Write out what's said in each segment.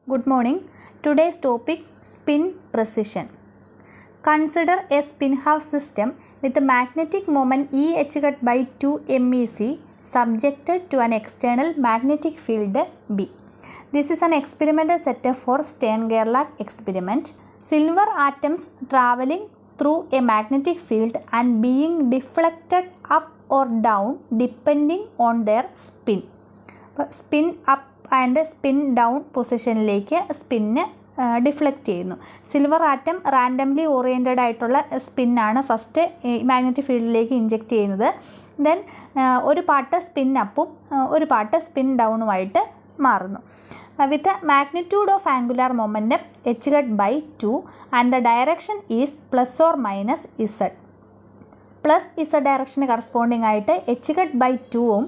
Good morning. Today's topic spin precession. Consider a spin half system with a magnetic moment EH by 2 MEC subjected to an external magnetic field B. This is an experimental setup for Stern-Gerlach experiment. Silver atoms traveling through a magnetic field and being deflected up or down depending on their spin. Spin up and spin down പൊസിഷനിലേക്ക് spin deflect ചെയ്യുന്നു. Silver atom randomly oriented ആയിട്ടുള്ള സ്പിന്നാണ് first magnetic ഫീൽഡിലേക്ക് inject ചെയ്യുന്നത്. Then ഒരു part spin അപ്പും ഒരു part spin ഡൗണുമായിട്ട് മാറുന്നു. With magnitude of angular momentum h/2 and the direction is ±z. Plus Z ഡയറക്ഷന് കറസ്പോണ്ടിങ് ആയിട്ട് h/2ഉം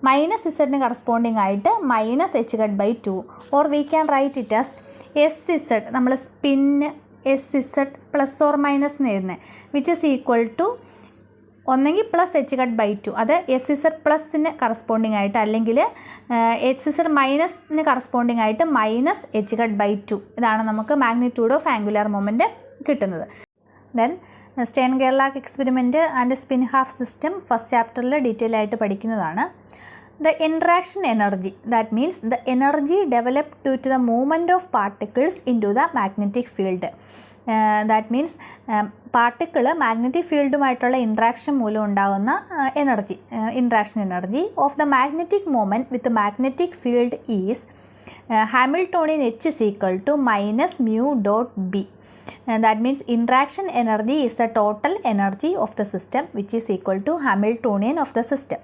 മൈനസ് ഇസഡിന് കറസ്പോണ്ടിങ് ആയിട്ട് -h/2 or we can write it as SZ. നമ്മൾ സ്പിന്ന് SZ ± എന്ന് എഴുതുന്നത് വിച്ച് ഇസ് ഈക്വൽ ടു ഒന്നെങ്കിൽ +h/2 അത് SZ പ്ലസിന് കറസ്പോണ്ടിങ് ആയിട്ട്, അല്ലെങ്കിൽ SZ മൈനസിന് കറസ്പോണ്ടിങ് ആയിട്ട് -h/2. ഇതാണ് നമുക്ക് മാഗ്നിറ്റ്യൂഡ് ഓഫ് ആംഗുലാർ മൊമെൻറ്റ് കിട്ടുന്നത്. Then Stern Gerlach experiment and spin half system first ചാപ്റ്ററിൽ ഡീറ്റെയിൽ ആയിട്ട് പഠിക്കുന്നതാണ്. The interaction energy, that means the energy developed due to the movement of particles into the magnetic field. That means particle magnetic ഫീൽഡുമായിട്ടുള്ള interaction മൂലം ഉണ്ടാകുന്ന energy, interaction energy of the magnetic moment with magnetic field is Hamiltonian H is equal to -μ.B. That means interaction energy is the total energy of the system which is equal to Hamiltonian of the system.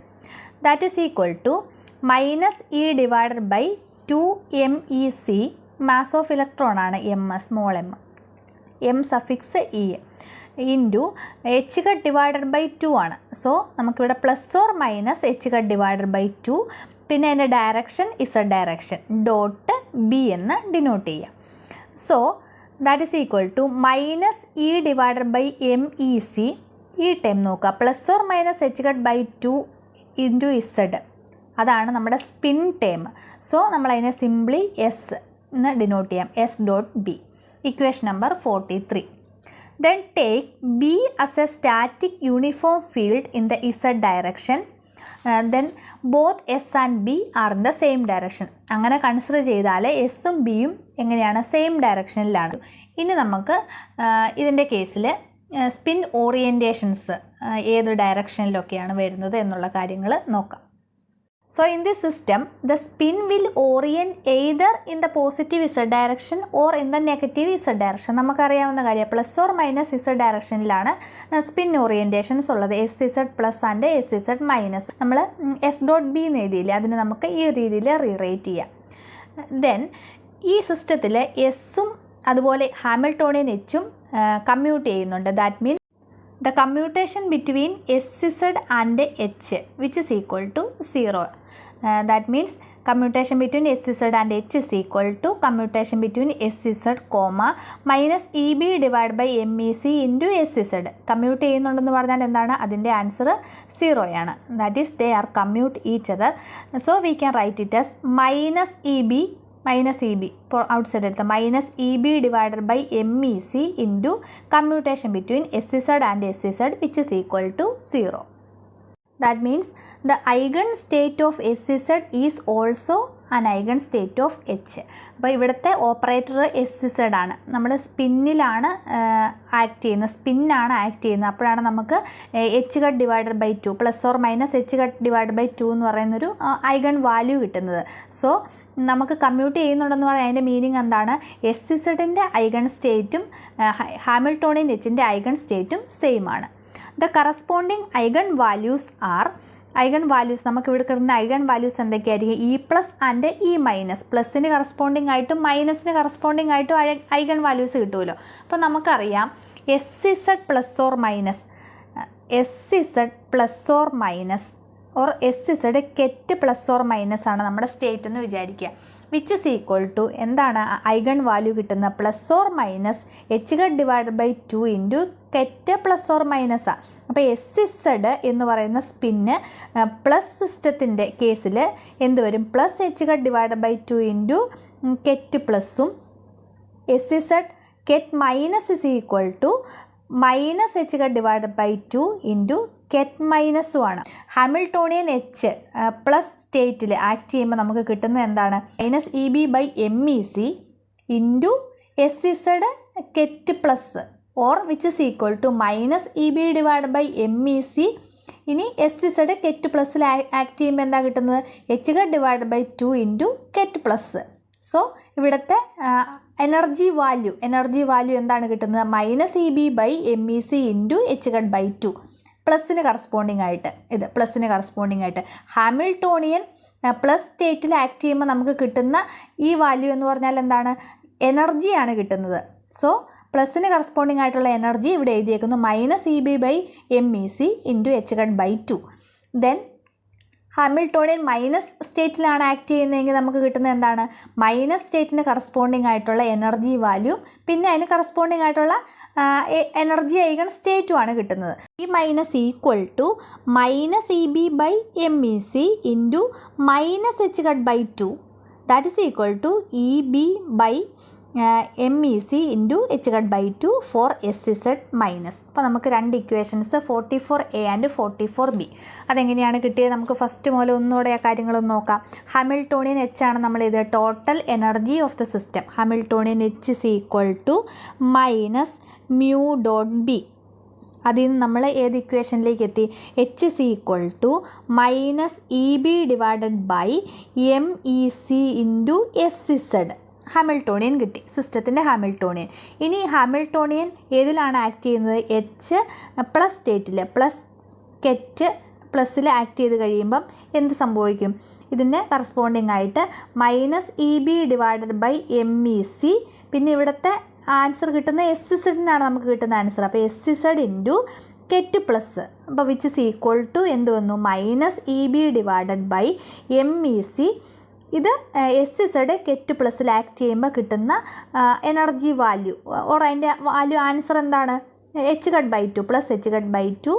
That is equal to -E divided by 2 MEC, mass of electron ആണ് m, small m, m suffix E, into h divided by 2 ആണ്. So നമുക്കിവിടെ ±h divided by 2, പിന്നെ അതിൻ്റെ direction Z direction dot B എന്ന് denote ചെയ്യാം. So that is equal to -E divided by MEC. ഈ time നോക്കുക, ±h/2 into Z, അതാണ് നമ്മുടെ സ്പിൻ ടേം. സോ നമ്മളതിനെ സിംപ്ലി എസ് എന്ന് ഡിനോട്ട് ചെയ്യാം, S.B. Equation number 43. Then take B as a static uniform field in the Z direction. Then both S and B are in the same direction. അങ്ങനെ consider ചെയ്താൽ എസും ബിയും എങ്ങനെയാണ്, same ഡയറക്ഷനിലാണ്. ഇനി നമുക്ക് ഇതിൻ്റെ കേസിൽ സ്പിൻ ഓറിയൻറ്റേഷൻസ് ഏത് ഡയറക്ഷനിലൊക്കെയാണ് വരുന്നത് എന്നുള്ള കാര്യങ്ങൾ നോക്കാം. So in this system, the spin will orient either in the positive Z direction or in the negative Z direction. നമുക്കറിയാവുന്ന കാര്യം, ±Z ഡയറക്ഷനിലാണ് സ്പിൻ ഓറിയൻറ്റേഷൻസ് ഉള്ളത്, SZ plus and SZ minus. നമ്മൾ S.B എന്ന് എഴുതിയില്ലേ, അതിന് നമുക്ക് ഈ രീതിയിൽ റീറൈറ്റ് ചെയ്യാം. ദെൻ ഈ സിസ്റ്റത്തിൽ എസും അതുപോലെ ഹാമിൽട്ടോണിയൻ എച്ചും കമ്മ്യൂട്ട് ചെയ്യുന്നുണ്ട്. That means the commutation between SZ and H which is equal to 0. That means commutation between SZ and H is equal to commutation between SZ, -EB divided by MEC into SZ. Commute ചെയ്യുന്നുണ്ടെന്ന് പറഞ്ഞാൽ എന്താണ്, അതിൻ്റെ answer 0 ആണ്. That is they are commute each other. So we can write it as -EB ഇപ്പോൾ outside എടുത്ത -EB divided by MEC into commutation between SZ and SZ which is equal to 0. That means the eigenstate of SZ is also an eigenstate of H. അപ്പോൾ ഇവിടുത്തെ operator SZ ആണ്. നമ്മൾ സ്പിന്നിലാണ് act ചെയ്യുന്നത്, സ്പിന്നാണ് act ചെയ്യുന്നത്. അപ്പോഴാണ് നമുക്ക് h divided by 2 ±h divided by 2 എന്ന് പറയുന്നൊരു ഐഗൺ വാല്യൂ കിട്ടുന്നത്. സോ നമുക്ക് കമ്മ്യൂട്ട് ചെയ്യുന്നുണ്ടെന്ന് പറഞ്ഞാൽ അതിൻ്റെ മീനിങ് എന്താണ്, SZൻ്റെ ഐഗൺ സ്റ്റേറ്റും ഹാമിൽട്ടോണിയൻ എച്ചിൻ്റെ ഐഗൺ സ്റ്റേറ്റും സെയിം ആണ്. The corresponding eigen values are, eigen values നമുക്ക് ഇവിടെ കിട്ടുന്ന ഐഗൺ വാല്യൂസ് എന്തൊക്കെയായിരിക്കും, E+ ആൻഡ് E-, പ്ലസിന് കറസ്പോണ്ടിങ് ആയിട്ടും മൈനസിന് കറസ്പോണ്ടിങ് ആയിട്ടും ഐഗൺ വാല്യൂസ് കിട്ടുമല്ലോ. അപ്പോൾ നമുക്കറിയാം SZ plus or minus, SZ plus or minus or SZ കെറ്റ് plus or minus ആണ് നമ്മുടെ സ്റ്റേറ്റ് എന്ന് വിചാരിക്കുക. വിച്ച് ഇസ് ഈക്വൽ ടു എന്താണ് ഐഗൺ വാല്യൂ കിട്ടുന്ന +or- h divide by 2 into ket +or- അപ്പോൾ SZ എന്ന് പറയുന്ന സ്പിന്ന് പ്ലസ് സിസ്റ്റത്തിൻ്റെ കേസിൽ എന്ത് വരും, +h divide by 2 into ket പ്ലസ്സും S Z ket minus is equal to minus H cut divided by 2 into ket മൈനസും ആണ്. ഹാമിൽട്ടോണിയൻ എച്ച് പ്ലസ് സ്റ്റേറ്റിൽ ആക്ട് ചെയ്യുമ്പോൾ നമുക്ക് കിട്ടുന്നത് എന്താണ്? Minus E B by M E C into S Z ket plus or which is equal to minus E B divide by M E C. ഇനി S Z ket പ്ലസ്സിൽ act ചെയ്യുമ്പോൾ എന്താ കിട്ടുന്നത്? H cut divide by 2 into ket plus. So ഇവിടുത്തെ energy value എന്താണ് കിട്ടുന്നത്? Minus E B by M E C into H cut by 2 പ്ലസ്സിന് corresponding ആയിട്ട് ഹാമിൽട്ടോണിയൻ പ്ലസ് സ്റ്റേറ്റിൽ ആക്ട് ചെയ്യുമ്പോൾ നമുക്ക് കിട്ടുന്ന ഈ വാല്യൂ എന്ന് പറഞ്ഞാൽ എന്താണ്? എനർജിയാണ് കിട്ടുന്നത്. സോ പ്ലസ്സിന് കറസ്പോണ്ടിങ് ആയിട്ടുള്ള എനർജി ഇവിടെ എഴുതിയേക്കുന്നു minus E B by M E C into H cut by 2. Then Hamiltonian minus സ്റ്റേറ്റിലാണ് ആക്ട് ചെയ്യുന്നതെങ്കിൽ നമുക്ക് കിട്ടുന്നത് എന്താണ്? മൈനസ് സ്റ്റേറ്റിന് കറസ്പോണ്ടിങ് ആയിട്ടുള്ള എനർജി വാല്യൂ പിന്നെ അതിന് കറസ്പോണ്ടിങ് ആയിട്ടുള്ള എനർജി ഐഗൺ സ്റ്റേറ്റുമാണ് കിട്ടുന്നത്. E minus equal to minus E B by M E C into minus H cut by 2 that is equal to E B by M E C into H cut by 2 for S Z minus. അപ്പോൾ നമുക്ക് രണ്ട് equations 44A and 44B. അതെങ്ങനെയാണ് കിട്ടിയത്? നമുക്ക് first മുതൽ ഒന്നുകൂടെ ആ കാര്യങ്ങളൊന്ന് നോക്കാം. ഹാമിൽട്ടോണിയൻ എച്ച് ആണ് നമ്മളിത് total energy of the system. Hamiltonian H is equal to minus mu dot B. അതിൽ നിന്ന് നമ്മൾ ഏത് ഇക്വേഷനിലേക്ക് എത്തി? H is equal to minus E B divided by M E C into S Z. Hamiltonian കിട്ടി, സിസ്റ്റത്തിൻ്റെ ഹാമിൽട്ടോണിയൻ. ഇനി Hamiltonian ഏതിലാണ് ആക്ട് ചെയ്യുന്നത്? എച്ച് പ്ലസ് സ്റ്റേറ്റിൽ പ്ലസ് കെറ്റ് പ്ലസ്സിൽ ആക്ട് ചെയ്ത് കഴിയുമ്പം എന്ത് സംഭവിക്കും? ഇതിൻ്റെ കറസ്പോണ്ടിങ് ആയിട്ട് minus E B divided by M E C. പിന്നെ ഇവിടുത്തെ ആൻസർ കിട്ടുന്ന എസ് ഇസഡിനാണ് നമുക്ക് കിട്ടുന്ന ആൻസർ. അപ്പോൾ S Z into ket plus. അപ്പോൾ വിച്ച് ഇസ് ഈക്വൽ ടു എന്ത് വന്നു? Minus E B divided by M E C. ഇത് എസ് ഇസഡ് കെറ്റ് പ്ലസ്സിൽ ആക്ട് ചെയ്യുമ്പോൾ കിട്ടുന്ന എനർജി വാല്യൂ ഓർ അതിൻ്റെ വാല്യൂ ആൻസർ എന്താണ്? H cut by 2 plus h cut by 2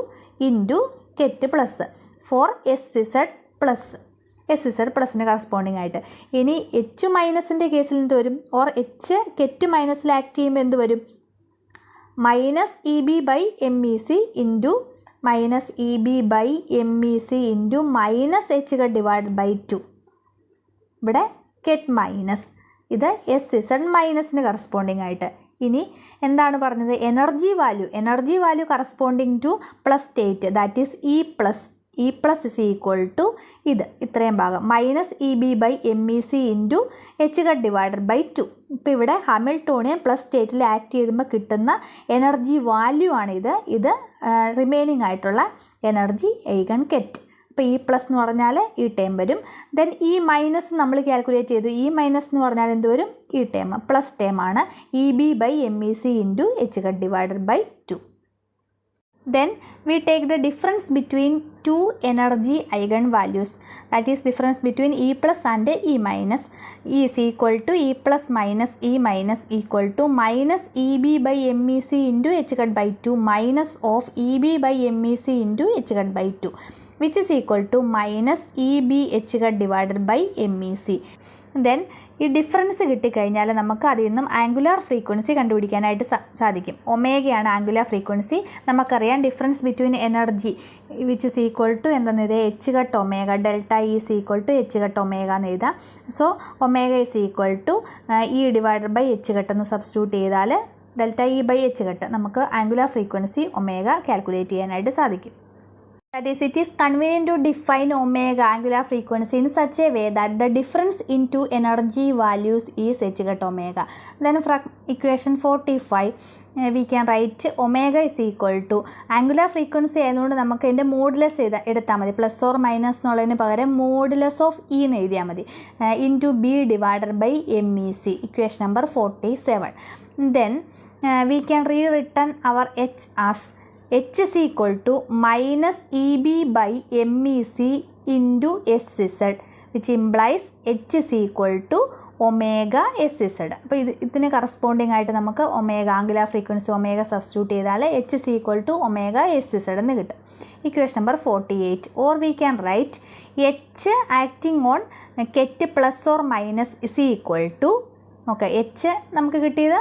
into ket plus for S Z പ്ലസ്സിന് corresponding ആയിട്ട്. ഇനി H മൈനസിൻ്റെ കേസിൽ എന്ത് വരും? ഓർ എച്ച് കെറ്റ് മൈനസിൽ ആക്ട് ചെയ്യുമ്പോൾ എന്ത് വരും? Minus E B by M E C into minus E B by M E C into minus H cut divide by 2. ഇവിടെ കെറ്റ് മൈനസ്, ഇത് എസ് ഇസഡ് മൈനസിന് കറസ്പോണ്ടിങ് ആയിട്ട്. ഇനി എന്താണ് പറഞ്ഞത്? Energy value corresponding to plus state that is E plus is equal to ഇത്രയും ഭാഗം minus E B by M E C into H cut divided by 2. ഇപ്പോൾ ഇവിടെ ഹാമിൽട്ടോണിയൻ പ്ലസ് സ്റ്റേറ്റിൽ ആക്ട് ചെയ്യുമ്പോൾ കിട്ടുന്ന എനർജി വാല്യൂ ആണ് ഇത് റിമൈനിങ് ആയിട്ടുള്ള എനർജി ഐഗൺ കെറ്റ്. അപ്പോൾ ഇ പ്ലസ് എന്ന് പറഞ്ഞാൽ ഈ ടേം വരും. ദെൻ ഇ മൈനസ് നമ്മൾ കാൽക്കുലേറ്റ് ചെയ്തു. ഇ മൈനസ് എന്ന് പറഞ്ഞാൽ എന്ത് വരും? ഈ ടേം പ്ലസ് ടേം ആണ് E B by M E C into H cut divided by 2. Then we take the difference between two energy eigenvalues, that is difference between E plus and E minus. E is equal to E plus minus E minus equal to minus EB by MEC into H cut by 2 minus of EB by MEC into H cut by 2, which is equal to minus EB H cut divided by MEC. Then ഈ difference കിട്ടിക്കഴിഞ്ഞാൽ നമുക്ക് അതിൽ നിന്നും angular frequency കണ്ടുപിടിക്കാനായിട്ട് സാധിക്കും. ഒമേഗയാണ് angular frequency. നമുക്കറിയാം difference between energy which is equal to എന്തെന്ന് h cut omega, delta E is equal to h cut omega എന്ന് എഴുതാം. So omega is equal to E divided by h cut എന്ന് substitute ചെയ്താൽ delta E by h cut നമുക്ക് angular frequency omega calculate ചെയ്യാനായിട്ട് സാധിക്കും. That is, it is convenient to define omega angular frequency in such a way that the difference in two energy values is h cut omega. Then from equation 45 we can write omega is equal to angular frequency ആയതുകൊണ്ട് നമുക്ക് ഇതിൻ്റെ modulus എടുത്താൽ മതി. Plus or minus എന്നുള്ളതിന് പകരം modulus of E എന്ന് എഴുതിയാൽ മതി. Into B divided by M E C, equation number 47. Then we can rewritten our h as h is equal to minus EB by MEC into SZ, which implies H is equal to omega S Z. അപ്പോൾ ഇതിന് corresponding ആയിട്ട് നമുക്ക് omega angular frequency omega substitute ചെയ്താൽ H is equal to omega S Z എന്ന് കിട്ടും. Equation number 48. Or we can write H acting on ket plus or minus is equal to, okay, H നമുക്ക് കിട്ടിയത്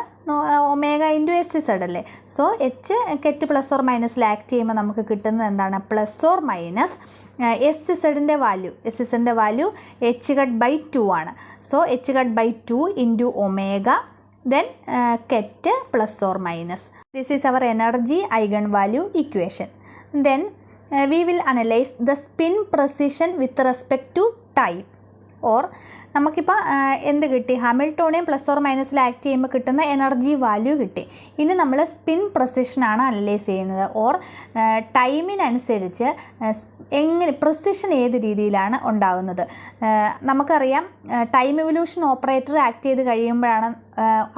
omega into S Z അല്ലേ. So H ket plus or മൈനസിൽ act ചെയ്യുമ്പോൾ നമുക്ക് കിട്ടുന്നത് എന്താണ്, പ്ലസ് ഓർ മൈനസ് എസ് ഇസഡിൻ്റെ value h cut by 2 ആണ്. So h cut by 2 into omega then ket plus or minus. This is our energy eigenvalue equation. Then we will analyze the spin precision with respect to time. or നമുക്കിപ്പോൾ എന്ത് കിട്ടി, Hamiltonian plus or മൈനസിൽ act ചെയ്യുമ്പോൾ കിട്ടുന്ന energy value കിട്ടി. ഇനി നമ്മൾ spin പ്രസിഷനാണ് analyse ചെയ്യുന്നത്. ഓർ ടൈമിനനുസരിച്ച് എങ്ങനെ പ്രിസിഷൻ ഏത് രീതിയിലാണ് ഉണ്ടാകുന്നത്. നമുക്കറിയാം ടൈം ഇവല്യൂഷൻ ഓപ്പറേറ്റർ ആക്ട് ചെയ്ത് കഴിയുമ്പോഴാണ്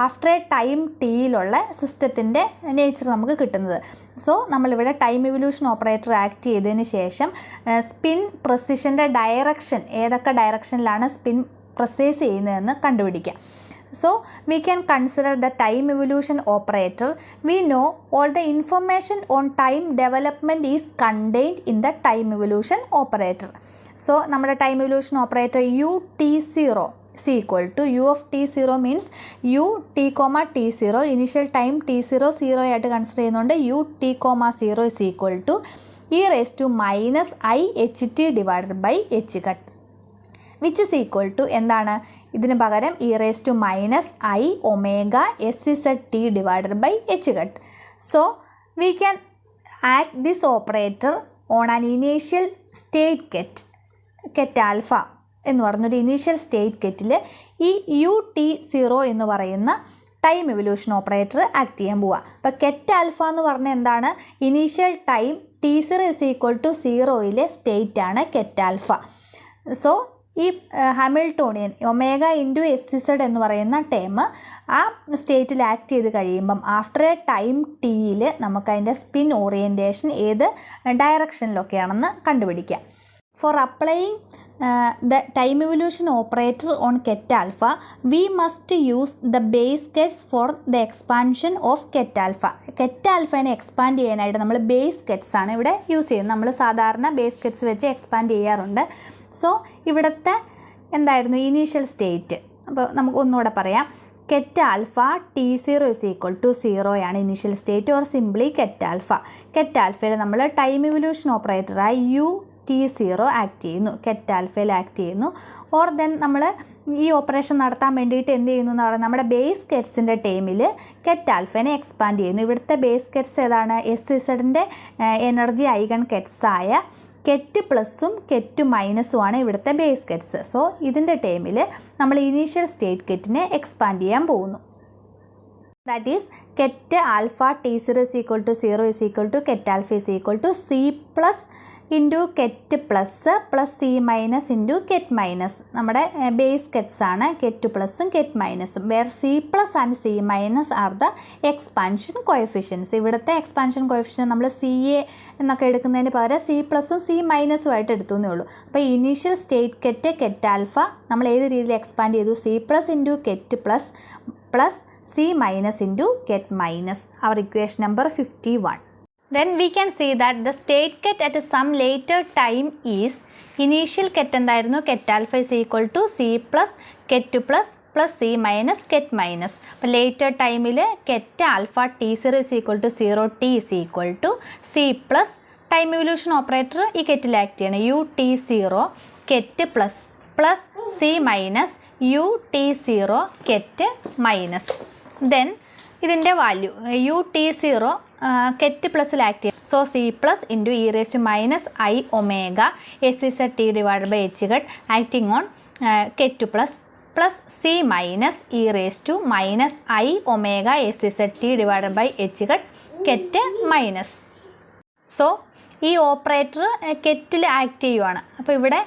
ആഫ്റ്റർ എ ടൈം ടിയിലുള്ള സിസ്റ്റത്തിൻ്റെ നേച്ചർ നമുക്ക് കിട്ടുന്നത്. സോ നമ്മളിവിടെ ടൈം ഇവല്യൂഷൻ ഓപ്പറേറ്റർ ആക്ട് ചെയ്തതിന് ശേഷം സ്പിൻ പ്രിസിഷൻ്റെ ഡയറക്ഷൻ ഏതൊക്കെ ഡയറക്ഷനിലാണ് സ്പിൻ പ്രൊസേസ് ചെയ്യുന്നതെന്ന് കണ്ടുപിടിക്കാം. So we can consider the time evolution operator. We know all the information on time development is contained in the time evolution operator. So നമ്മുടെ time evolution operator ut0 is equal to u of t0 means u t comma t0 initial time t0 0 ആയിട്ട് consider ചെയ്യുന്നുണ്ട്. u t comma 0 is equal to e raised to minus I h t divided by h cut, which is equal to എന്താണ്, ഇതിന് പകരം e raised to minus I omega s z t divided by h cut. So we can act this operator on an initial state ket alpha എന്ന് പറഞ്ഞൊരു initial state kettle ഈ ut0 എന്ന് പറയുന്ന time evolution operator act ചെയ്യാൻ പോവുക. അപ്പോൾ ket alpha എന്ന് പറഞ്ഞാൽ എന്താണ്, initial time t0 is equal to 0യിലെ സ്റ്റേറ്റ് ആണ് കെറ്റ് ആൽഫ. സോ ഈ Hamiltonian omega into S Z എന്ന് പറയുന്ന ടേം ആ സ്റ്റേറ്റിൽ ആക്ട് ചെയ്ത് കഴിയുമ്പം ആഫ്റ്റർ എ ടൈം ടിയിൽ നമുക്കതിൻ്റെ സ്പിൻ ഓറിയൻറ്റേഷൻ ഏത് ഡയറക്ഷനിലൊക്കെയാണെന്ന് കണ്ടുപിടിക്കാം. For applying the time evolution operator on ket alpha, we must use the base kets for the expansion of ket alpha. ket alpha-നെ എക്സ്പാൻഡ് ചെയ്യാനായിട്ട് നമ്മൾ ബേസ് കെറ്റ്സ് ആണ് ഇവിടെ യൂസ് ചെയ്യുന്നത്. നമ്മൾ സാധാരണ ബേസ് കെറ്റ്സ് വെച്ച് എക്സ്പാൻഡ് ചെയ്യാറുണ്ട്. സോ ഇവിടുത്തെ എന്തായിരുന്നു ഇനീഷ്യൽ സ്റ്റേറ്റ്, അപ്പോൾ നമുക്ക് ഒന്നുകൂടെ പറയാം. ket alpha t0 is equal to 0 ആണ് initial state. Or simply ket alpha. ket alpha-യിൽ നമ്മൾ ടൈം ഇവല്യൂഷൻ ഓപ്പറേറ്ററായി t0 ആക്ട് ചെയ്യുന്നു, കെറ്റ് ആൽഫയിൽ ആക്ട് ചെയ്യുന്നു. ഓർ ദെൻ നമ്മൾ ഈ ഓപ്പറേഷൻ നടത്താൻ വേണ്ടിയിട്ട് എന്ത് ചെയ്യുന്നു എന്ന് പറഞ്ഞാൽ നമ്മുടെ ബേസ് കെറ്റ്സിൻ്റെ ടൈമിൽ കെറ്റ് ആൽഫേനെ എക്സ്പാൻഡ് ചെയ്യുന്നു. ഇവിടുത്തെ ബേസ് കെറ്റ്സ് ഏതാണ്, എസ് ഇസഡിൻ്റെ എനർജി ഐഗൺ കെറ്റ്സായ കെറ്റ് പ്ലസും കെറ്റ് മൈനസുമാണ് ഇവിടുത്തെ ബേസ് കെറ്റ്സ്. സോ ഇതിൻ്റെ ടൈമിൽ നമ്മൾ ഇനീഷ്യൽ സ്റ്റേറ്റ് കെറ്റിനെ എക്സ്പാൻഡ് ചെയ്യാൻ പോകുന്നു. That is ket alpha t0 is equal to 0 is equal to ket alpha is equal to c plus into ket plus plus c minus into ket minus. നമ്മുടെ base kets ആണ് ket പ്ലസും ket മൈനസും. Where c plus and c minus are the expansion coefficients. ഇവിടുത്തെ expansion coefficient നമ്മൾ C A എന്നൊക്കെ എടുക്കുന്നതിന് പകരം c പ്ലസും c മൈനസും ആയിട്ട് എടുത്തു എന്നേ ഉള്ളൂ. അപ്പോൾ ഇനീഷ്യൽ സ്റ്റേറ്റ് കെറ്റ് ആൽഫ നമ്മൾ ഏത് രീതിയിൽ എക്സ്പാൻഡ് ചെയ്തു, c plus into ket plus plus c minus into ket minus. Our equation number 51. Then we can see that the state ket at some later time is initial ket എന്തായിരുന്നു, ket alpha is equal to c plus ket plus plus c minus ket minus. അപ്പോൾ later ടൈമിൽ ket alpha t0 is equal to 0 t is equal to c plus time evolution operator ഈ kettle act ചെയ്യണം ut0 ket plus plus c minus ut0 ket minus. Then ഇതിൻ്റെ value ut0 ket പ്ലസിൽ act ചെയ്യും. So C plus into E raise to minus I omega S Z t divide by h cut acting on ket plus plus C minus E raise to minus I omega S Z t divide by h cut ket minus. So ഈ operator കെറ്റിൽ act ചെയ്യുവാണ്. അപ്പോൾ ഇവിടെ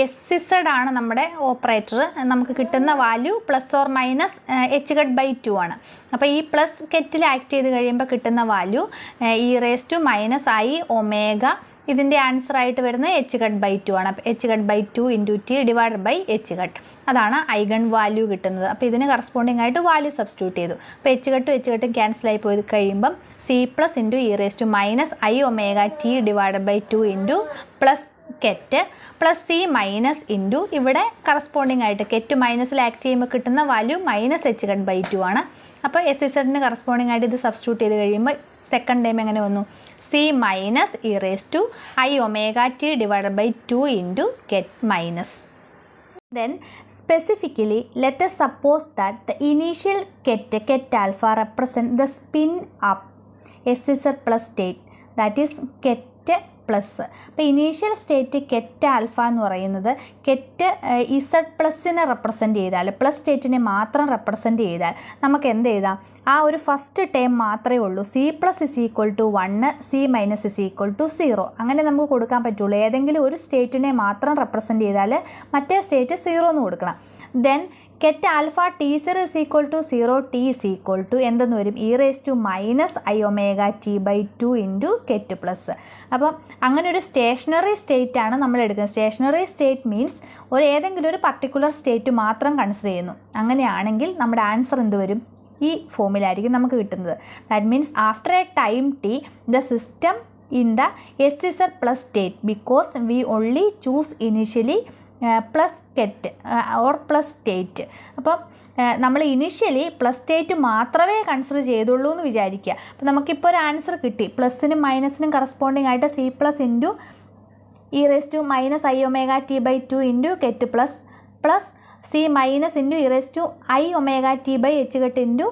S Z ആണ് നമ്മുടെ operator. നമുക്ക് കിട്ടുന്ന value plus or minus H cut by 2 ആണ്. അപ്പോൾ ഈ പ്ലസ് കെറ്റിൽ ആക്ട് ചെയ്ത് കഴിയുമ്പോൾ കിട്ടുന്ന value E raise to minus I omega ഇതിൻ്റെ ആൻസർ ആയിട്ട് വരുന്നത് h കട്ട് ബൈ 2 ആണ്. അപ്പോൾ h cut by 2 into T divided by h cut, അതാണ് ഐഗൺ വാല്യൂ കിട്ടുന്നത്. അപ്പോൾ ഇതിന് കറസ്പോണ്ടിങ് ആയിട്ട് വാല്യൂ സബ്സ്റ്റിറ്റ്യൂട്ട് ചെയ്തു. അപ്പോൾ h കട്ടും ക്യാൻസലായി പോയി കഴിയുമ്പം c plus into E raise to minus I omega t divided by 2 into plus ket plus C minus into ഇവിടെ കറസ്പോണ്ടിങ് ആയിട്ട് കെറ്റ് മൈനസിൽ ആക്ട് ചെയ്യുമ്പോൾ കിട്ടുന്ന value minus h cut by 2 ആണ്. അപ്പോൾ എസ് ഇസഡിന് കറസ്പോണ്ടിങ് ആയിട്ട് ഇത് സബ്സ്റ്റിറ്റ്യൂട്ട് ചെയ്ത് കഴിയുമ്പോൾ സെക്കൻഡ് ടൈം എങ്ങനെ വന്നു? C minus E raise to I omega t divided by 2 into ket minus. Then specifically let us suppose that the initial ket alpha represent the spin up SZ plus state, that is ket plus. അപ്പോൾ initial state കെറ്റ് alpha എന്ന് പറയുന്നത് കെറ്റ് Z പ്ലസിനെ represent ചെയ്താൽ, plus സ്റ്റേറ്റിനെ മാത്രം represent ചെയ്താൽ നമുക്ക് എന്ത് എഴുതാം? ആ ഒരു ഫസ്റ്റ് ടേം മാത്രമേ ഉള്ളൂ. C plus is equal to 1, C minus is equal to 0, അങ്ങനെ നമുക്ക് കൊടുക്കാൻ പറ്റുള്ളൂ. ഏതെങ്കിലും ഒരു സ്റ്റേറ്റിനെ മാത്രം റെപ്രസെൻറ്റ് ചെയ്താൽ മറ്റേ സ്റ്റേറ്റ് 0 എന്ന് കൊടുക്കണം. Then ket alpha T0 is equal to 0, t is equal to എന്തെന്ന് വരും? E raise to minus I omega t by 2 into ket plus. അപ്പം അങ്ങനെ ഒരു സ്റ്റേഷനറി സ്റ്റേറ്റ് ആണ് നമ്മൾ എടുക്കുന്നത്. സ്റ്റേഷനറി സ്റ്റേറ്റ് മീൻസ് ഏതെങ്കിലും ഒരു പർട്ടിക്കുലർ സ്റ്റേറ്റ് മാത്രം കൺസിഡർ ചെയ്യുന്നു. അങ്ങനെയാണെങ്കിൽ നമ്മുടെ ആൻസർ എന്ത് വരും? ഈ ഫോമിലായിരിക്കും നമുക്ക് കിട്ടുന്നത്. That means after a time t the system in the SZ plus state because we only choose initially plus ket or plus state. അപ്പം നമ്മൾ ഇനിഷ്യലി പ്ലസ് സ്റ്റേറ്റ് മാത്രമേ കൺസിഡർ ചെയ്തുള്ളൂ എന്ന് വിചാരിക്കുക. അപ്പോൾ നമുക്കിപ്പോൾ ഒരു ആൻസർ കിട്ടി. പ്ലസിനും മൈനസിനും കറസ്പോണ്ടിങ് ആയിട്ട് C plus into E raise to minus I omega t by 2 into ket plus plus C minus into E raise to I omega t by h ket into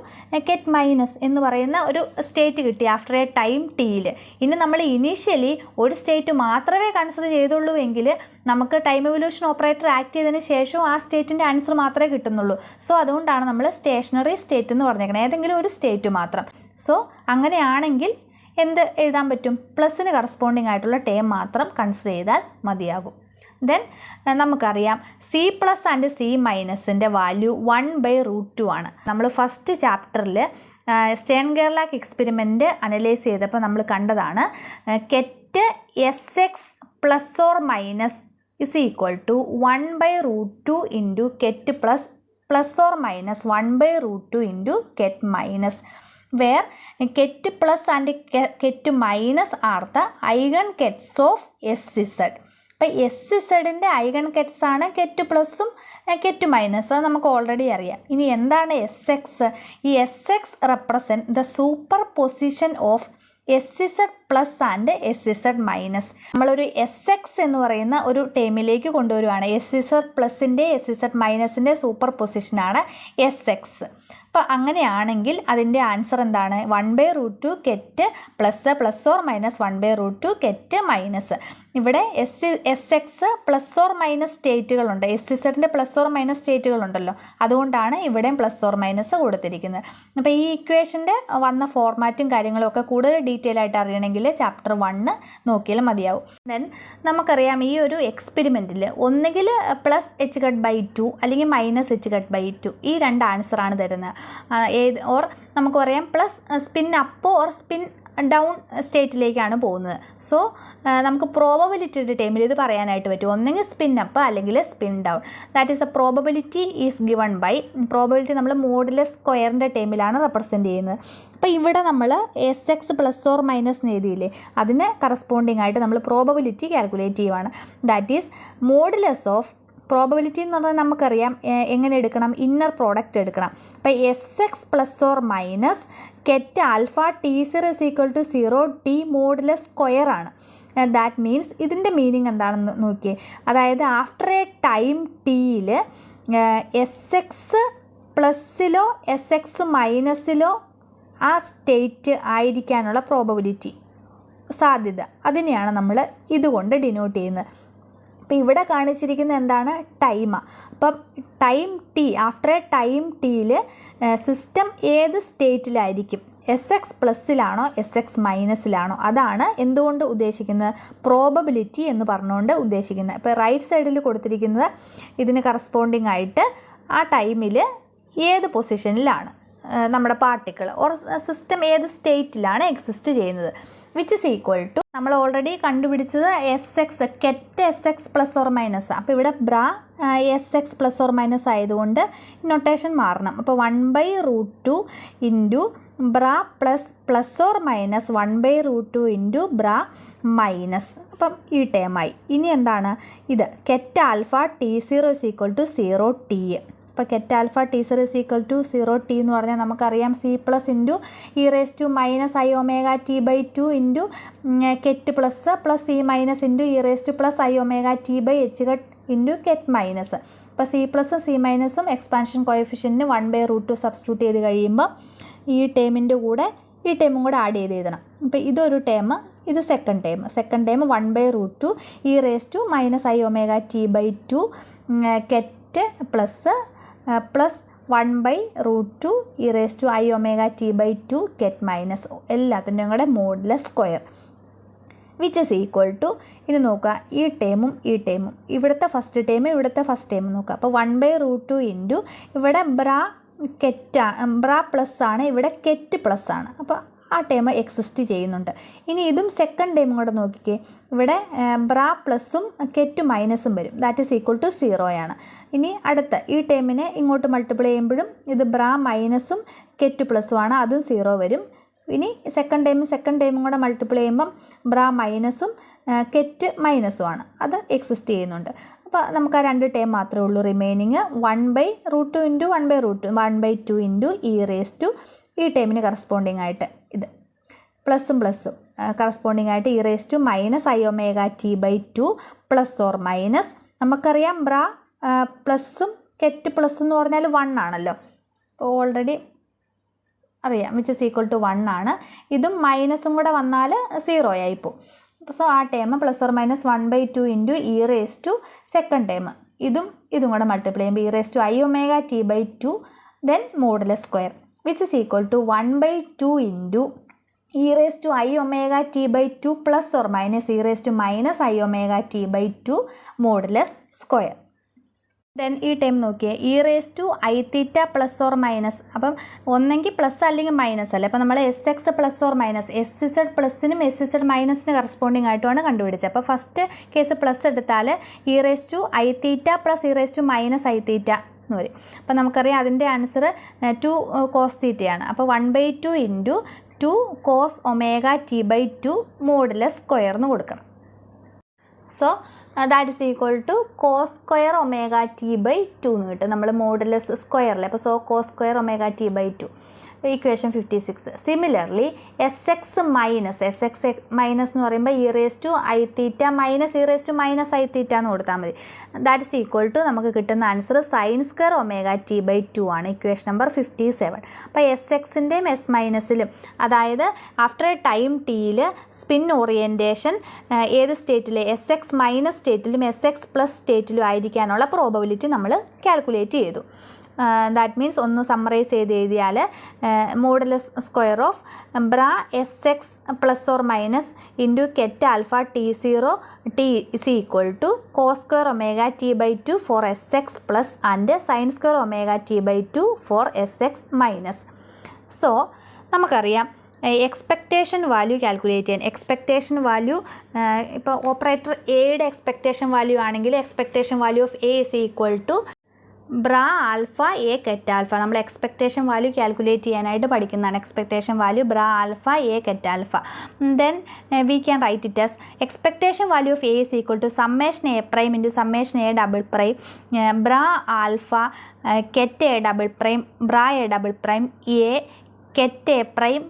ket minus എന്ന് പറയുന്ന ഒരു state കിട്ടി after a time ടിയിൽ. ഇനി നമ്മൾ initially ഒരു state മാത്രമേ consider ചെയ്തുള്ളൂ എങ്കിൽ നമുക്ക് ടൈം എവല്യൂഷൻ ഓപ്പറേറ്റർ ആക്ട് ചെയ്തതിന് ശേഷം ആ സ്റ്റേറ്റിൻ്റെ ആൻസർ മാത്രമേ കിട്ടുന്നുള്ളൂ. സോ അതുകൊണ്ടാണ് നമ്മൾ സ്റ്റേഷനറി സ്റ്റേറ്റ് എന്ന് പറഞ്ഞേക്കുന്നത്, ഏതെങ്കിലും ഒരു സ്റ്റേറ്റ് മാത്രം. സോ അങ്ങനെയാണെങ്കിൽ എന്ത് എഴുതാൻ പറ്റും? പ്ലസിന് കറസ്പോണ്ടിങ് ആയിട്ടുള്ള ടേം മാത്രം കൺസിഡർ ചെയ്താൽ മതിയാകും. ദെൻ നമുക്കറിയാം സി പ്ലസ് ആൻഡ് സി മൈനസിൻ്റെ വാല്യൂ 1/√2 ആണ്. നമ്മൾ ഫസ്റ്റ് ചാപ്റ്ററിൽ സ്റ്റേൺ ഗെർലാക്ക് എക്സ്പെരിമെൻറ്റ് അനലൈസ് ചെയ്തപ്പോൾ നമ്മൾ കണ്ടതാണ് ket SX plus or minus is equal to 1/√2 into ket plus or minus 1/√2 into ket minus, where ket plus and ket minus are the eigenkets of SZ. അപ്പോൾ SZൻ്റെ eigen kets ആണ് ket പ്ലസും കെറ്റ് minus, അത് നമുക്ക് already അറിയാം. ഇനി എന്താണ് SX? ഈ SX represent the superposition of SZ plus and SZ minus. നമ്മളൊരു SX എന്ന് പറയുന്ന ഒരു ടേമിലേക്ക് കൊണ്ടുവരുവാണ്. SZ പ്ലസിൻ്റെ SZ മൈനസിൻ്റെ സൂപ്പർ പൊസിഷനാണ് SX. അപ്പോൾ അങ്ങനെയാണെങ്കിൽ അതിൻ്റെ ആൻസർ എന്താണ്? 1/√2 ket plus or minus 1/√2 ket minus. ഇവിടെ SX പ്ലസ് ഓർ മൈനസ് സ്റ്റേറ്റുകളുണ്ട്, SZൻ്റെ പ്ലസ് ഓർ മൈനസ് സ്റ്റേറ്റുകളുണ്ടല്ലോ, അതുകൊണ്ടാണ് ഇവിടെയും പ്ലസ് ഓർ മൈനസ് കൊടുത്തിരിക്കുന്നത്. അപ്പോൾ ഈ ഇക്വേഷൻ്റെ വന്ന ഫോർമാറ്റും കാര്യങ്ങളും ഒക്കെ കൂടുതൽ ഡീറ്റെയിൽ ആയിട്ട് അറിയണമെങ്കിൽ ചാപ്റ്റർ 1 നോക്കിയാൽ മതിയാവും. ദെൻ നമുക്കറിയാം ഈ ഒരു എക്സ്പെരിമെൻറ്റിൽ ഒന്നുകിൽ പ്ലസ് h കട്ട് ബൈ 2 അല്ലെങ്കിൽ മൈനസ് h കട്ട് ബൈ 2 ഈ രണ്ട് ആൻസറാണ് തരുന്നത്. ഓർ നമുക്ക് പറയാം plus spin up or spin down സ്റ്റേറ്റിലേക്കാണ് പോകുന്നത്. സോ നമുക്ക് പ്രോബബിലിറ്റിയുടെ ടൈമിൽ ഇത് പറയാനായിട്ട് പറ്റും, ഒന്നെങ്കിൽ സ്പിൻ അപ്പ് അല്ലെങ്കിൽ spin down. That is a probability is given by, probability നമ്മൾ മോഡുലസ് സ്ക്വയറിൻ്റെ ടൈമിലാണ് റെപ്രസെൻറ്റ് ചെയ്യുന്നത്. അപ്പോൾ ഇവിടെ നമ്മൾ SX പ്ലസ് ഓർ മൈനസ് എന്ന് എഴുതിയില്ലേ, അതിന് കറസ്പോണ്ടിങ് ആയിട്ട് നമ്മൾ പ്രോബബിലിറ്റി കാൽക്കുലേറ്റ് ചെയ്യുവാണ്. That is modulus of probability എന്ന് പറഞ്ഞാൽ നമുക്കറിയാം എങ്ങനെ എടുക്കണം, ഇന്നർ പ്രോഡക്റ്റ് എടുക്കണം. അപ്പോൾ SX plus or minus ket alpha T0 is equal to 0, T modulus square ആണ്. ദാറ്റ് മീൻസ് ഇതിൻ്റെ മീനിങ് എന്താണെന്ന് നോക്കിയേ. അതായത് ആഫ്റ്റർ എ ടൈം ടിയിൽ SX പ്ലസ്സിലോ SX മൈനസിലോ ആ സ്റ്റേറ്റ് ആയിരിക്കാനുള്ള പ്രോബബിലിറ്റി സാധ്യത, അതിനെയാണ് നമ്മൾ ഇതുകൊണ്ട് ഡിനോട്ട് ചെയ്യുന്നത്. അപ്പോൾ ഇവിടെ കാണിച്ചിരിക്കുന്നത് എന്താണ്? ടൈമാണ്. അപ്പം time T, after a time ടിയിൽ സിസ്റ്റം ഏത് സ്റ്റേറ്റിലായിരിക്കും, SX പ്ലസ്സിലാണോ SX മൈനസിലാണോ, അതാണ് എന്തുകൊണ്ട് ഉദ്ദേശിക്കുന്നത്? പ്രോബബിലിറ്റി എന്ന് പറഞ്ഞുകൊണ്ട് ഉദ്ദേശിക്കുന്നത്. ഇപ്പോൾ റൈറ്റ് സൈഡിൽ കൊടുത്തിരിക്കുന്നത് ഇതിന് കറസ്പോണ്ടിങ് ആയിട്ട് ആ ടൈമിൽ ഏത് പൊസിഷനിലാണ് നമ്മുടെ പാർട്ടിക്കിൾ ഓർ സിസ്റ്റം ഏത് സ്റ്റേറ്റിലാണ് എക്സിസ്റ്റ് ചെയ്യുന്നത്, വിച്ച് ഇസ് ഈക്വൽ ടു നമ്മൾ ഓൾറെഡി കണ്ടുപിടിച്ചത് S X ket S X plus or minus. അപ്പോൾ ഇവിടെ bra S X plus or minus ആയതുകൊണ്ട് നൊട്ടേഷൻ മാറണം. അപ്പോൾ 1/√2 into bra plus or minus 1/√2 into bra minus. അപ്പം ഈ ടേമായി. ഇനി എന്താണ് ഇത് ket alpha T0 is equal to 0T. അപ്പോൾ ket alpha T0 is equal to 0T എന്ന് പറഞ്ഞാൽ നമുക്കറിയാം C plus into E raise to minus I omega T/2 into ket plus C minus into E raise to plus i omega T/h into ket minus. അപ്പോൾ C പ്ലസും C മൈനസും expansion കോഎഫിഷ്യൻറ്റിന് 1/√2 substitute ചെയ്ത് കഴിയുമ്പോൾ ഈ ടേമിൻ്റെ കൂടെ ഈ ടേമും കൂടെ ആഡ് ചെയ്ത് എഴുതണം. അപ്പോൾ ഇതൊരു ടേം, ഇത് second term 1/√2 e raise to minus I omega T/2 ket plus 1/√2 e raise to I omega T/2 ket minus എല്ലാത്തിൻ്റെയും കൂടെ modulus square which is equal to. ഇനി നോക്കുക ഈ ടേമും ഇവിടുത്തെ ഫസ്റ്റ് ടേമും നോക്കുക. അപ്പോൾ 1/√2 ഇൻറ്റു ഇവിടെ ബ്രാ പ്ലസ് ആണ്, ഇവിടെ കെറ്റ് പ്ലസ് ആണ്. അപ്പോൾ ആ ടേം എക്സിസ്റ്റ് ചെയ്യുന്നുണ്ട്. ഇനി ഇതും സെക്കൻഡ് ടേമും കൂടെ നോക്കിക്കേ. ഇവിടെ ബ്രാ പ്ലസും കെറ്റ് മൈനസും വരും, ദാറ്റ് ഈസ് ഈക്വൽ ടു 0 ആണ്. ഇനി അടുത്ത ഈ ടേമിനെ ഇങ്ങോട്ട് മൾട്ടിപ്ലൈ ചെയ്യുമ്പോഴും ഇത് ബ്രാ മൈനസും കെറ്റ് പ്ലസും ആണ്, അതും 0 വരും. ഇനി സെക്കൻഡ് ടേമും കൂടെ മൾട്ടിപ്ലൈ ചെയ്യുമ്പം ബ്രാ മൈനസും കെറ്റ് മൈനസും ആണ്, അത് എക്സിസ്റ്റ് ചെയ്യുന്നുണ്ട്. അപ്പോൾ നമുക്ക് ആ രണ്ട് ടേം മാത്രമേ ഉള്ളൂ remaining. 1/√2 into 1/2 into E raise to ഈ ടേമിന് കറസ്പോണ്ടിങ് ആയിട്ട് ഇത് പ്ലസും കറസ്പോണ്ടിങ് ആയിട്ട് E raise to minus I omega T/2 plus or minus. നമുക്കറിയാം ബ്രാ പ്ലസും കെറ്റ് പ്ലസ് എന്ന് പറഞ്ഞാൽ 1 ആണല്ലോ, അപ്പോൾ ഓൾറെഡി അറിയാം വിച്ച് ഇസ് ഈക്വൽ ടു 1 ആണ്. ഇതും മൈനസും കൂടെ വന്നാൽ 0 ആയിപ്പോൾ. സോ ആ term plus or minus 1/2 into E raise to second term ഇതും കൂടെ മൾട്ടിപ്ലൈ ചെയ്യുമ്പോൾ E raise to I omega T/2 then modulus square which is equal to 1/2 into E raise to I omega T/2 plus or minus E raise to minus I omega T/2 modulus square. Then ഈ time നോക്കിയേ E raise to I theta plus or minus. അപ്പം ഒന്നെങ്കിൽ plus അല്ലെങ്കിൽ minus അല്ലേ. അപ്പോൾ നമ്മൾ S X plus or minus S Z പ്ലസിനും S Z മൈനസിന് കറസ്പോണ്ടിങ് ആയിട്ടുമാണ് കണ്ടുപിടിച്ചത്. അപ്പോൾ ഫസ്റ്റ് കേസ് പ്ലസ് എടുത്താൽ e raise to I theta plus e raise to minus i theta എന്ന് വരും. അപ്പോൾ നമുക്കറിയാം അതിൻ്റെ ആൻസർ 2 കോസ് തീറ്റയാണ്. അപ്പോൾ 1/2 into 2 cos omega T/2 modulus square എന്ന് കൊടുക്കണം. So that is equal to cos square omega T/2 എന്ന് കിട്ടും നമ്മൾ മോഡുലസ് സ്ക്വയറിൽ. അപ്പോൾ so cos square omega T/2 equation 56. Similarly S X minus എന്ന് പറയുമ്പോൾ e raise to I theta minus E raise to minus i theta എന്ന് കൊടുത്താൽ മതി. ദാറ്റ് ഇസ് ഈക്വൽ ടു നമുക്ക് കിട്ടുന്ന answer sign square omega T/2 ആണ്, equation number 57. അപ്പോൾ S എക്സിൻ്റെയും S മൈനസിലും അതായത് ആഫ്റ്റർ എ ടൈം ടിയിൽ സ്പിൻ ഓറിയൻറ്റേഷൻ ഏത് സ്റ്റേറ്റിൽ എസ് എക്സ് മൈനസ് സ്റ്റേറ്റിലും എസ് എക്സ് പ്ലസ് സ്റ്റേറ്റിലും ആയിരിക്കാനുള്ള പ്രോബബിലിറ്റി നമ്മൾ കാൽക്കുലേറ്റ് ചെയ്തു. ദാറ്റ് മീൻസ് ഒന്ന് സമ്മറൈസ് ചെയ്ത് എഴുതിയാൽ modulus square of bra S X plus or minus into ket alpha T0 is equal to cos square omega T/2 for S X plus and sine square omega T/2 for S X minus. So നമുക്കറിയാം expectation value calculate ചെയ്യാൻ. Expectation value ഇപ്പോൾ operator എയുടെ expectation value ആണെങ്കിൽ expectation value of A is equal to bra alpha A ket alpha. നമ്മൾ expectation value calculate ചെയ്യാനായിട്ട് പഠിക്കുന്നതാണ്. Expectation value bra alpha A ket alpha. Then we can write it as expectation value of A is equal to summation A prime into summation A double prime bra alpha ket A double prime bra A double prime A ket A prime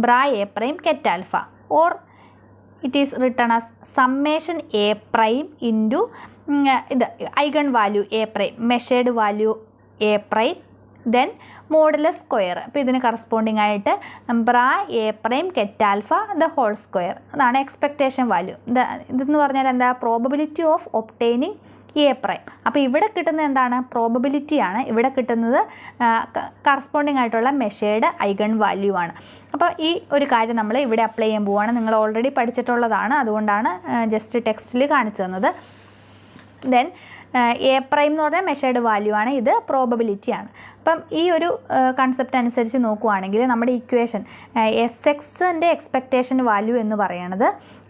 bra A prime ket alpha. Or it is written as summation A prime into ഇത് eigen value A prime measured value A prime then modulus square. അപ്പോൾ ഇതിന് corresponding ആയിട്ട് bra A prime ket alpha the whole square. അതാണ് expectation value. ഇതെന്ന് പറഞ്ഞാൽ എന്താ probability of obtaining A prime. അപ്പോൾ ഇവിടെ കിട്ടുന്നത് എന്താണ് പ്രോബബിലിറ്റിയാണ്. ഇവിടെ കിട്ടുന്നത് കറസ്പോണ്ടിങ് ആയിട്ടുള്ള മെഷേർഡ് ഐഗൺ വാല്യൂ ആണ്. അപ്പോൾ ഈ ഒരു കാര്യം നമ്മൾ ഇവിടെ അപ്ലൈ ചെയ്യാൻ പോവുകയാണ്. നിങ്ങൾ ഓൾറെഡി പഠിച്ചിട്ടുള്ളതാണ്, അതുകൊണ്ടാണ് ജസ്റ്റ് ടെക്സ്റ്റിൽ കാണിച്ചു തന്നത്. ദെൻ എ പ്രൈം എന്ന് പറഞ്ഞാൽ മെഷേർഡ് വാല്യൂ ആണ്, ഇത് പ്രോബബിലിറ്റി ആണ്. അപ്പം ഈ ഒരു കൺസെപ്റ്റ് അനുസരിച്ച് നോക്കുകയാണെങ്കിൽ നമ്മുടെ ഇക്വേഷൻ എസ് എക്സിൻ്റെ എക്സ്പെക്റ്റേഷൻ വാല്യൂ എന്ന് പറയുന്നത്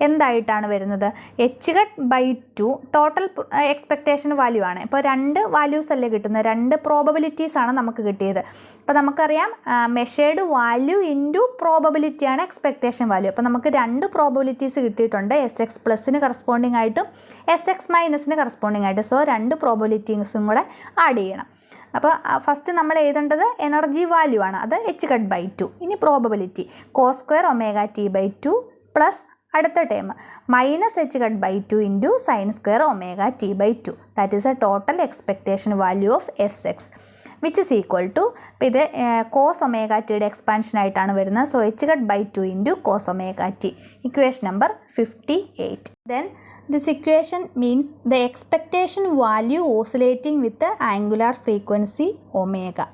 എന്തായിട്ടാണ് വരുന്നത്? h(2) ടോട്ടൽ എക്സ്പെക്റ്റേഷൻ വാല്യൂ ആണ്. ഇപ്പോൾ 2 വാല്യൂസ് അല്ലേ കിട്ടുന്നത്, 2 പ്രോബബിലിറ്റീസ് ആണ് നമുക്ക് കിട്ടിയത്. അപ്പോൾ നമുക്കറിയാം മെഷേർഡ് വാല്യൂ ഇൻറ്റു പ്രോബബിലിറ്റിയാണ് എക്സ്പെക്റ്റേഷൻ വാല്യൂ. അപ്പോൾ നമുക്ക് 2 പ്രോബബിലിറ്റീസ് കിട്ടിയിട്ടുണ്ട്, എസ് എക്സ് പ്ലസിന് കറസ്പോണ്ടിങ് ആയിട്ടും എസ് എക്സ് മൈനസിന് കറസ്പോണ്ടിങ് ആയിട്ട്. സോ 2 പ്രോബബിലിറ്റീസും കൂടെ ആഡ് ചെയ്യണം. അപ്പോൾ ഫസ്റ്റ് നമ്മൾ എഴുതേണ്ടത് എനർജി വാല്യൂ ആണ്, അത് h(2). ഇനി പ്രോബബിലിറ്റി cos2 പ്ലസ് അടുത്ത term -h(2) into sin2 that is a total expectation value of S X which is equal to, ഇപ്പോൾ ഇത് cos യുടെ എക്സ്പാൻഷൻ ആയിട്ടാണ് വരുന്നത്. So h(2) into cos ω(t). Equation number 58. Then this equation means the expectation value oscillating with the angular frequency omega.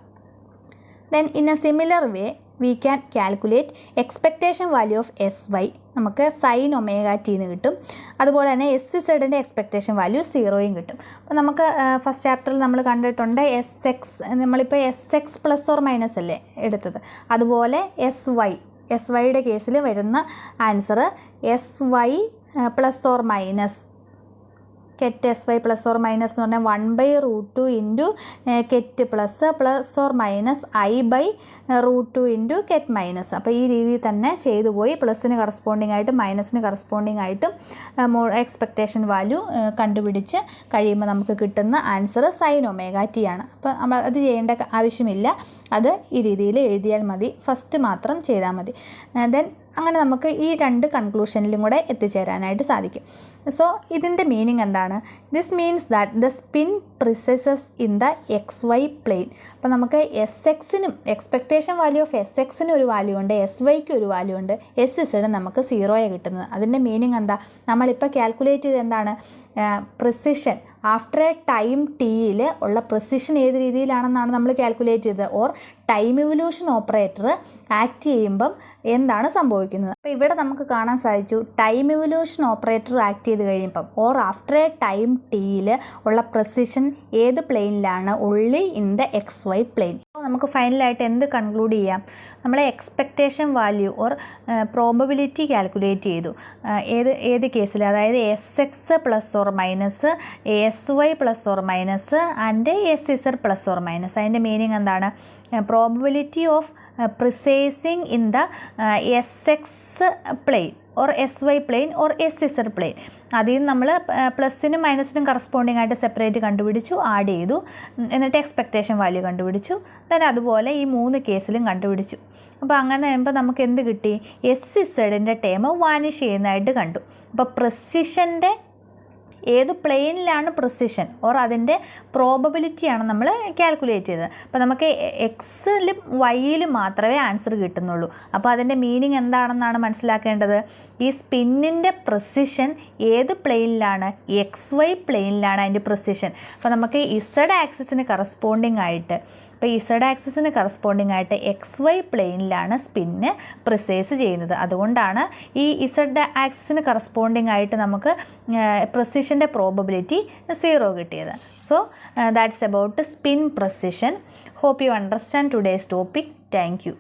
Then in a similar way we can calculate expectation value of sy. നമുക്ക് sin ω(t) എന്ന് കിട്ടും. അതുപോലെ തന്നെ SZ expectation value 0 കിട്ടും. അപ്പോൾ നമുക്ക് first ചാപ്റ്ററിൽ നമ്മൾ കണ്ടിട്ടുണ്ട് എസ് എക്സ്, നമ്മളിപ്പോൾ S X plus or minus അല്ലേ എടുത്തത്. അതുപോലെ എസ് വൈയുടെ കേസിൽ വരുന്ന answer sy plus or minus ket S Y plus or minus എന്ന് പറഞ്ഞാൽ 1/√2 into ket plus or minus i/√2 into ket minus. അപ്പോൾ ഈ രീതിയിൽ തന്നെ ചെയ്തു പോയി പ്ലസിന് കറസ്പോണ്ടിങ് ആയിട്ടും മൈനസിന് കറസ്പോണ്ടിങ് ആയിട്ടും എക്സ്പെക്റ്റേഷൻ വാല്യൂ കണ്ടുപിടിച്ച് കഴിയുമ്പോൾ നമുക്ക് കിട്ടുന്ന ആൻസർ sin ω(t) ആണ്. അപ്പോൾ നമ്മൾ അത് ചെയ്യേണ്ട ആവശ്യമില്ല, അത് ഈ രീതിയിൽ എഴുതിയാൽ മതി, ഫസ്റ്റ് മാത്രം ചെയ്താൽ മതി. ദെൻ അങ്ങനെ നമുക്ക് ഈ 2 കൺക്ലൂഷനിലും കൂടെ എത്തിച്ചേരാനായിട്ട് സാധിക്കും. സോ ഇതിൻ്റെ മീനിങ് എന്താണ്? This means that the spin precesses in the X Y plane. അപ്പോൾ നമുക്ക് എസ് എക്സിനും എക്സ്പെക്റ്റേഷൻ വാല്യൂ ഓഫ് എസ് എക്സിന് ഒരു വാല്യൂ ഉണ്ട്, എസ് വൈക്ക് ഒരു വാല്യൂ ഉണ്ട്, എസ് ഇസഡിന് നമുക്ക് 0 കിട്ടുന്നത്. അതിൻ്റെ മീനിങ് എന്താ? നമ്മളിപ്പോൾ കാൽക്കുലേറ്റ് ചെയ്ത് എന്താണ്? പ്രിസിഷൻ ആഫ്റ്റർ എ ടൈം ടിയിൽ ഉള്ള പ്രിസിഷൻ ഏത് രീതിയിലാണെന്നാണ് നമ്മൾ കാൽക്കുലേറ്റ് ചെയ്തത്. Or time evolution operator act ചെയ്യുമ്പം എന്താണ് സംഭവിക്കുന്നത്? അപ്പോൾ ഇവിടെ നമുക്ക് കാണാൻ സാധിച്ചു ടൈം ഇവല്യൂഷൻ ഓപ്പറേറ്റർ ആക്ട് ചെയ്ത് കഴിയുമ്പം ഓർ ആഫ്റ്റർ എ ടൈം ടിയിൽ ഉള്ള പ്രിസിഷൻ ഏത് പ്ലെയിനിലാണ്? Only in the X Y plane. അപ്പോൾ നമുക്ക് ഫൈനലായിട്ട് എന്ത് കൺക്ലൂഡ് ചെയ്യാം? നമ്മളെ expectation value or probability calculate ചെയ്തു. ഏത് കേസിൽ? അതായത് S X plus or minus S Y plus or minus and S Z plus or minus. അതിൻ്റെ മീനിങ് എന്താണ്? Probability of precessing in the S X plane or S Y plane or S Z plane. അതിൽ നിന്ന് നമ്മൾ പ്ലസിനും മൈനസിനും corresponding ആയിട്ട് separate കണ്ടുപിടിച്ചു, add ചെയ്തു, എന്നിട്ട് എക്സ്പെക്റ്റേഷൻ വാല്യൂ കണ്ടുപിടിച്ചു. then അതുപോലെ ഈ 3 കേസിലും കണ്ടുപിടിച്ചു. അപ്പോൾ അങ്ങനെ വരുമ്പോൾ നമുക്ക് എന്ത് കിട്ടി? എസ് ഇസഡിൻ്റെ ടേം വാനിഷ് ചെയ്യുന്നതായിട്ട് കണ്ടു. അപ്പോൾ പ്രിസിഷൻ്റെ ഏത് പ്ലെയിനിലാണ് പ്രിസിഷൻ ഓർ അതിൻ്റെ പ്രോബബിലിറ്റിയാണ് നമ്മൾ കാൽക്കുലേറ്റ് ചെയ്തത്. അപ്പോൾ നമുക്ക് എക്സിലും വൈയിലും മാത്രമേ ആൻസർ കിട്ടുന്നുള്ളൂ. അപ്പോൾ അതിൻ്റെ മീനിങ് എന്താണെന്നാണ് മനസ്സിലാക്കേണ്ടത്? ഈ സ്പിന്നിൻ്റെ പ്രിസിഷൻ ഏത് പ്ലെയിനിലാണ്? എക്സ് വൈ പ്ലെയിനിലാണ് അതിൻ്റെ പ്രിസിഷൻ. അപ്പോൾ നമുക്ക് ഇസഡ് ആക്സിസിന് കറസ്പോണ്ടിങ് ആയിട്ട്, ഇപ്പോൾ ഇസഡ് ആക്സിസിന് കറസ്പോണ്ടിങ് ആയിട്ട് എക്സ് വൈ പ്ലെയിനിലാണ് സ്പിന്ന് പ്രിസൈസ് ചെയ്യുന്നത്. അതുകൊണ്ടാണ് ഈ ഇസഡ് ആക്സിസിന് കറസ്പോണ്ടിങ് ആയിട്ട് നമുക്ക് പ്രിസിഷൻ്റെ പ്രോബബിലിറ്റി 0 കിട്ടിയത്. So that's about spin precession. Hope you understand today's topic. Thank U.